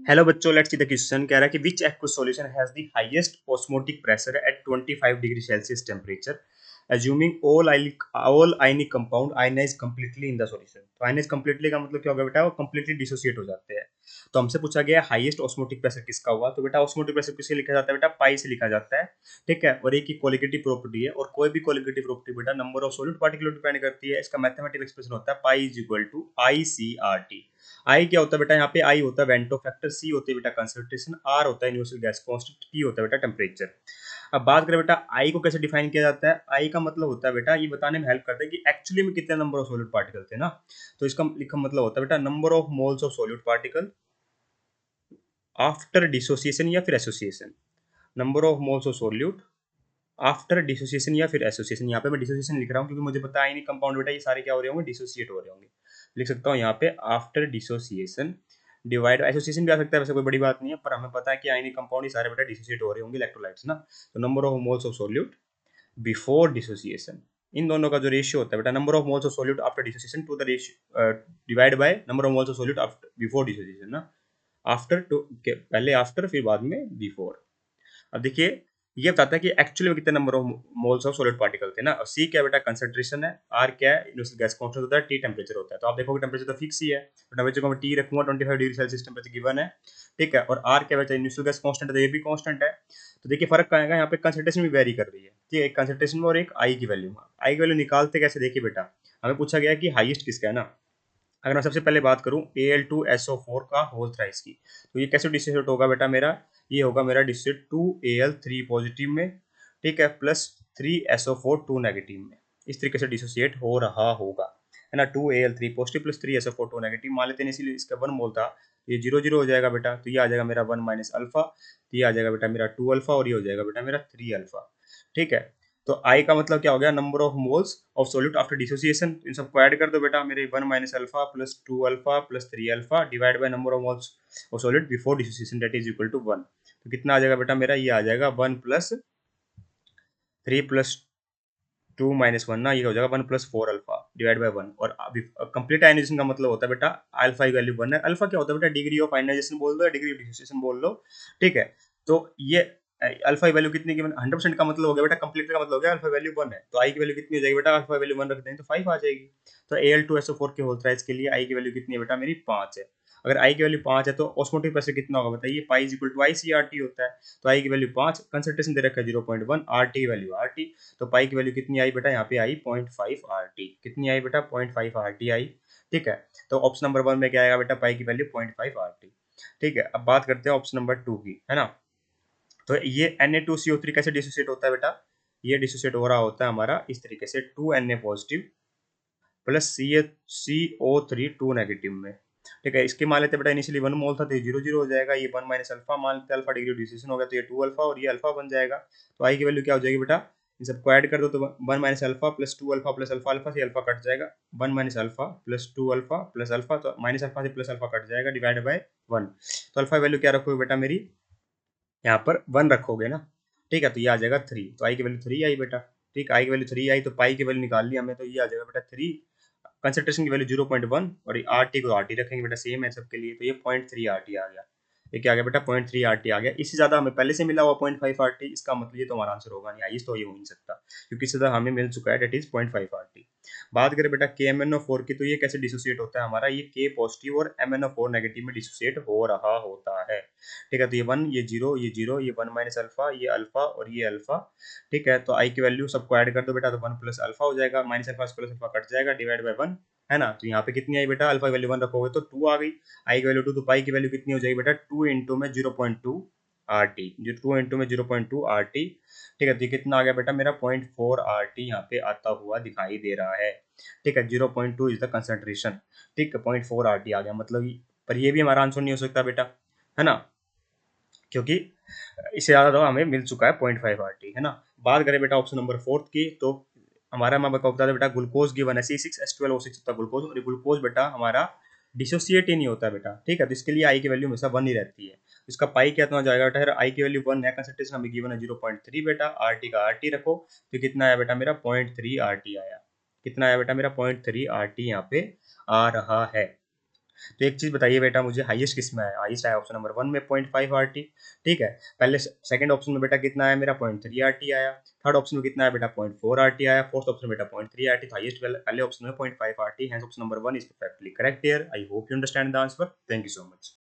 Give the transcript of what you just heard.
Hello बच्चों, let's see the question. कह रहा है कि which aqueous solution has the highest osmotic pressure at 25 degree Celsius temperature assuming all ionic compound ionise completely in the solution. तो ionise completely का मतलब क्या होगा बेटा? वो कंप्लीटली डिसोसिएट हो जाते हैं। तो हमसे पूछा गया हाईएस्ट ऑस्मोटिक प्रेशर किसका हुआ। तो बेटा ऑस्मोटिक प्रेशर किससे लिखा जाता है? बेटा पाई से लिखा जाता है। ठीक है, और एक की कोलिगेटिव प्रॉपर्टी है, और कोई भी कोलिगेटिव प्रॉपर्टी बेटा number of solute particle depend करती है। इसका मैथमेटिकल एक्सप्रेशन होता है pi is equal to I C R T. I क्या होता है बेटा? यहाँ पे आई होता है वेंटो फैक्टर, सी होती है बेटा कंसंट्रेशन, आर होता है यूनिवर्सल गैस कांस्टेंट, टी होता है बेटा टेम्परेचर। अब बात करें बेटा आई को कैसे डिफाइन किया जाता है। आई का मतलब होता है बेटा, ये बताने में हेल्प करता है कि एक्चुअली में कितने नंबर ऑफ सॉल्यूट पार्टिकल थे ना। तो इसका लिखा मतलब होता है बेटा number of moles of solute particle after dissociation या फिर association. Number of moles of solute after dissociation या फिर एसोसिएशन। यहाँ पे मैं डिसोसिएशन लिख रहा हूँ क्योंकि मुझे पता है नहीं कंपाउंड बेटा ये सारे क्या हो रहे होंगे, डिसोसिएट हो रहे होंगे। लिख सकता हूँ यहाँ पे आफ्टर डिसोसिएशन डिवाइड, एसोसिएशन भी आ सकता है, वैसे कोई बड़ी बात नहीं है, पर हमें पता है कि आयनिक कंपाउंड ये सारे बेटा डिसोसिएट हो रहे होंगे इलेक्ट्रोलाइट्स ना। तो number of moles of solute before dissociation, इन दोनों का जो रेशियो होता है बेटा number of moles of solute after dissociation to the ratio divide by number of moles of solute after before dissociation ना। आफ्टर टू पहले आफ्टर फिर बाद में बिफोर। अब देखिए ये बताता है कि एक्चुअली में कितने number of moles of solid particle थे ना। और सी क्या बेटा कंसंट्रेशन है, आर क्या है यूनिवर्सल गैस कांस्टेंट होता है, टी टेम्परेचर होता है। तो आप देखोगे टेम्परेचर तो फिक्स ही है, तो टेम्परेचर को मैं टी रखूंगा 25 डिग्री सेल्सियस टेम्परेचर गिवन है। ठीक है, और आर क्या बेटा यूनिवर्सल गैस कांस्टेंट है, तो ये भी कांस्टेंट है। तो देखिए फर्क क्या आएगा, यहाँ पे कंसंट्रेशन भी वेरी कर रही है। ठीक है, एक कंसंट्रेशन में और एक आई की वैल्यू में। आई की वैल्यू निकालते कैसे? देखिए बेटा हमें पूछा गया कि हाईएस्ट किसका है ना। अगर मैं सबसे पहले बात करूं Al2SO4 का होल थ्राइस की, तो ये कैसे डिसोसिएट होगा बेटा मेरा? ये होगा मेरा डिसोसिएट 2Al3 पॉजिटिव में, ठीक है, प्लस 3SO4 2 नेगेटिव में। इस तरीके से डिसोसिएट हो रहा होगा, है ना। 2Al3 positive plus 3SO4 2 negative मान लेते हैं, इसीलिए इसका 1 मोल था। ये 0 0 हो जाएगा बेटा, तो ये आ जाएगा मेरा 1 माइनस अल्फा, तो ये आ जाएगा बेटा मेरा 2 अल्फा, और ये हो जाएगा बेटा मेरा 3 अल्फा। ठीक है, तो आई का मतलब क्या हो गया? Number of moles of solute after dissociation. इन सबको ऐड कर दो बेटा मेरे, 1 minus alpha plus 2 alpha plus 3 alpha divide by number of moles of solute before dissociation that is equal to 1। तो कितना आ जाएगा बेटा मेरा? ये आ जाएगा 1 प्लस 3 प्लस 2 माइनस 1 ना, ये हो जाएगा 1 प्लस 4 अल्फा डिवाइड बाय 1। और कंप्लीट आयनाइजेशन का मतलब होता है बेटा अल्फा की वैल्यू 1 है। अल्फा क्या होता है बेटा? डिग्री ऑफ आयनाइजेशन बोल दो या डिग्री ऑफ डिसोसिएशन बोल लो। ठीक है, तो ये अल्फा की वैल्यू कितनी की? 100% का मतलब हो गया बेटा, कंप्लीट का मतलब हो गया अल्फा वैल्यू 1 है, तो आई की वैल्यू कितनी हो जाएगी बेटा? अल्फा वैल्यू 1 रख देंगे तो 5 आ जाएगी। तो Al2SO4 के होल थ्राइस के लिए आई की वैल्यू कितनी है बेटा मेरी? 5 है। अगर आई की वैल्यू 5 है तो ऑस्मोटिक प्रेशर कितना होगा बताइए? Pi is equal to I C R T होता है। तो आई की वैल्यू 5, कंसंट्रेशन दे रखा है 0.1, R T value R T. तो पाई की वैल्यू कितनी आई बेटा? यहाँ पे आई 0.5 आर टी। कितनी आई बेटा? 0.5 आर टी आई। ठीक है, तो ऑप्शन नंबर 1 में क्या आएगा बेटा? पाई की वैल्यू 0.5 आर टी। ठीक है, अब बात करते हैं ऑप्शन नंबर 2 की, है ना। तो ये Na2CO3 कैसे डिसोसिएट होता है बेटा? ये डिसोसिएट हो रहा होता है हमारा इस तरीके से, 2Na positive plus CO3 2 negative में। ठीक है, इसके मान लेते बेटा इनिशियली 1 मोल था, तो ये 0 0 हो जाएगा। ये 1 माइनस अल्फा मान लेते, अल्फा डिग्री डिसोसिएशन हो गया, तो ये 2 अल्फा और ये अल्फा बन जाएगा। तो आई की वैल्यू क्या हो जाएगी बेटा? इन सबको ऐड कर दो, तो 1 minus alpha plus 2 alpha plus alpha, alpha से अल्फा कट जाएगा, 1 minus alpha plus 2 alpha plus alpha, तो माइनस अल्फा से प्लस अल्फा कट जाएगा डिवाइड बाय 1। तो अल्फा वैल्यू क्या रखोगे बेटा मेरी? यहाँ पर 1 रखोगे ना। ठीक है, तो ये आ जाएगा 3, तो आई की वैल्यू 3 आई बेटा। ठीक, आई की वैल्यू 3 आई, तो पाई की वैल्यू निकाल ली हमें, तो ये आ जाएगा बेटा 3। कंसंट्रेशन की वैल्यू 0.1, और आर टी को आर टी रखेंगे बेटा, सेम है सबके लिए, तो ये 0.3 आर टी आ गया। ये क्या आ गया बेटा? 0.3 आर टी आ गया। इससे ज्यादा हमें पहले से मिला हुआ 0.5 आर टी, इसका मतलब ये तो हमारा आंसर होगा नहीं, आइस तो ये हो नहीं सकता, क्योंकि इससे ज्यादा हमें मिल चुका है, डेट इज 0.5 आर टी। बात करें बेटा KMnO4 की, तो ये कैसे डिसोसिएट होता है हमारा? ये K पॉजिटिव और MnO4 नेगेटिव में डिसोसिएट हो रहा होता है। ठीक है, तो ये 1 ये 0 ये 0, ये 1 माइनस अल्फा, ये अल्फा और ये अल्फा। ठीक है, तो आई की वैल्यू सबको ऐड कर दो बेटा, तो 1 प्लस अल्फा हो जाएगा, minus alpha plus alpha cut जाएगा डिवाइड बाय 1, है ना। तो यहाँ पे कितनी आई बेटा? अल्फा की वैल्यू 1 रखोगे तो 2 आ गई, आई की वैल्यू 2, तो पाई की वैल्यू कितनी हो जाएगी बेटा? 2 इंटू में 0.2 आर टी, जो 2 इंटू में 0.2 आर टी। ठीक है, तो ये कितना आ गया बेटा मेरा? 0.4 आर टी यहाँ पे आता हुआ दिखाई दे रहा है। ठीक है, 0.2 इज द कंसंट्रेशन। ठीक है, 0.4 आर टी आ गया, मतलब पर ये भी हमारा आंसर नहीं हो सकता बेटा, है ना, क्योंकि इससे ज़्यादा तो हमें मिल चुका है 0.5 आर टी, है ना। बात करें बेटा ऑप्शन नंबर 4 की, तो हमारा मैं आपको बता दें बेटा, ग्लूकोज गिवन है C6H12O6 होता है ग्लूकोज, और ग्लूकोज बेटा हमारा डिसोसिएट ही नहीं होता बेटा। ठीक है, तो इसके लिए आई की वैल्यू हमेशा 1 ही रहती है। इसका पाई क्या हो जाएगा बेटा? आई की वैल्यू 1 है, कंसंट्रेशन हमें गिवन है 0.3 बेटा, आर टी का आर टी रखो, तो कितना आया बेटा मेरा? 0.3 आर टी आया। कितना आया बेटा मेरा? 0.3 आर टी यहाँ पे आ रहा है। तो एक चीज़ बताइए बेटा मुझे, हाईएस्ट किस में है? हाईएस्ट आया ऑप्शन नंबर 1 में 0.5 आरटी। ठीक है, पहले सेकंड ऑप्शन में बेटा कितना आया मेरा? 0.3 आरटी आया। थर्ड ऑप्शन में कितना आया बेटा? 0.4 आरटी आया। फोर्थ ऑप्शन में बेटा 0.3 आरटी। तो हाईएस्ट पहले ऑप्शन में 0.5 RT, hence option number 1 is perfectly correct here. I hope you understand the answer. Thank you so much.